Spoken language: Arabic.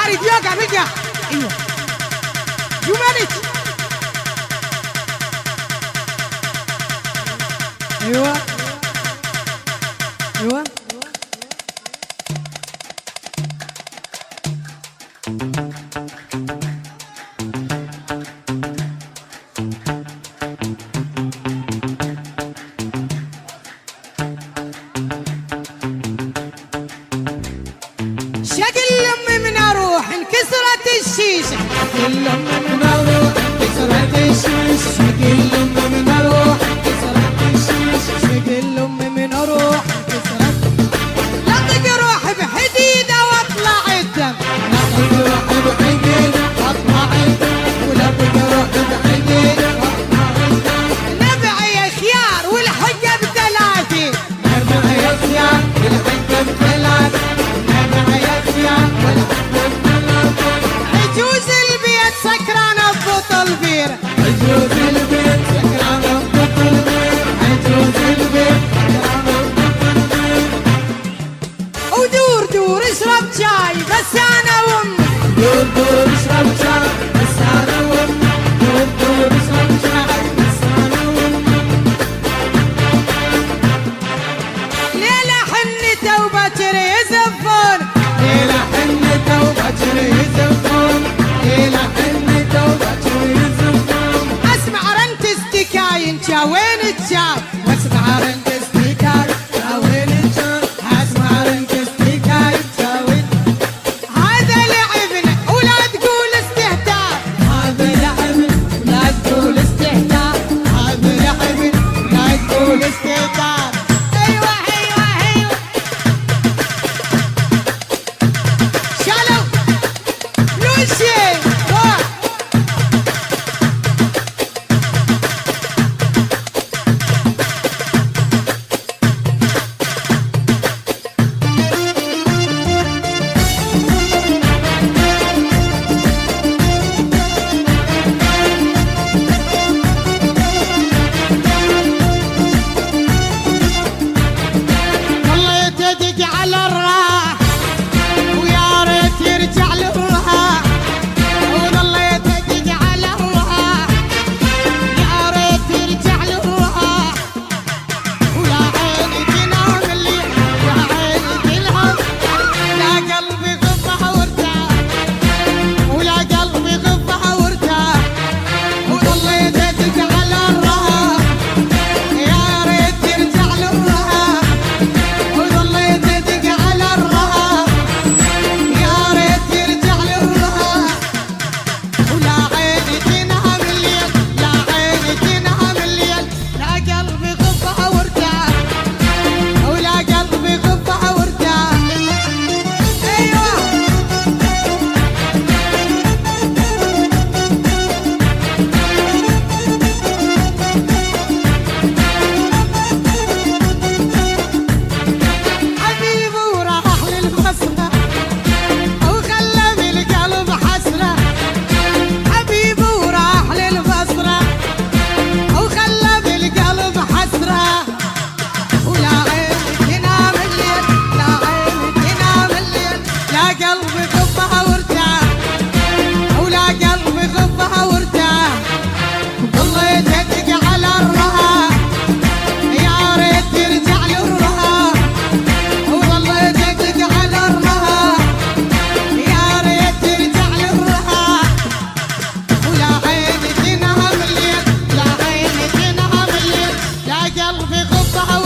وارد يوقع بقى. ايوه يو مانج. ايوه ايوه شكل امي من اروح انكسرت الشيشه. شكل امي من اروح انكسرت الشيشه. شكل امي من اروح انكسرت الشيشه. شكل امي من اروح انكسرت. لطق روح بحديده واطلع الدم. لطق روح بحديده واطلع الدم. ولطق روح بحديده واطلع الدم. نبع يا خيار والحقه بثلاثه. نبع يا خيار والحقه بثلاثه. نبع يا خيار والحقه بثلاثه. عجوز البيت سكرانه ببطل بير. عجوز البيت سكرانه ببطل بير. عجوز البيت سكرانه ببطل بير. ودور دور اشرب شاي بس انا وامي. دور دور اشرب شاي بس انا وامي. دور دور اشرب شاي بس انا وامي. ليلة حنته وبكر يزفون. ليلة حنته وبكر يزفون. ليلة حنته وبكر يزفون. اسمع رنت استكاين جا وين الجاب. واسمع رنت استيكاي وين الجار. اسمع رنت استيكاي وين. هذا لعبنا ولا تقول استهتار. هذا لعب ولا تقول استهتار. هذا لعب ولا تقول استهتار. ايوه ايوه ايوه شالوا لوشي روح. والله تدق على الراح ويا ريت يرجع للراح. والله تدق على الراح يا ريت يرجع للراح. ولا عيني تنام الليل يا عيني تنام. لا قلبي غفها وارتاح. ولا قلبي غفها وارتاح. والله تدق على الراح يا ريت يرجع للراح. والله تدق على الراح يا ريت يرجع للراح. ولا عيني تنام الليل لا عيني تنام الليل. لا قلبي غفها وارتاح. ولا قلبي غفها وارتاح. ايوه حبيبي وراح للمسرح وخلى بالقلب حسرة. حبيبي وراح للمسرح وخلى بالقلب حسرة. ولا عيني تنام الليل لا عيني تنام الليل. لا قلبي غفها وارتاح. ولا قلبي غفها وارتاح. والله تدق على الراح يا ريت يرجع للراح. والله تدق على الراح يا ريت يرجع للراح. ولا عيني تنام الليل لا عيني تنام الليل. لا قلبي غفها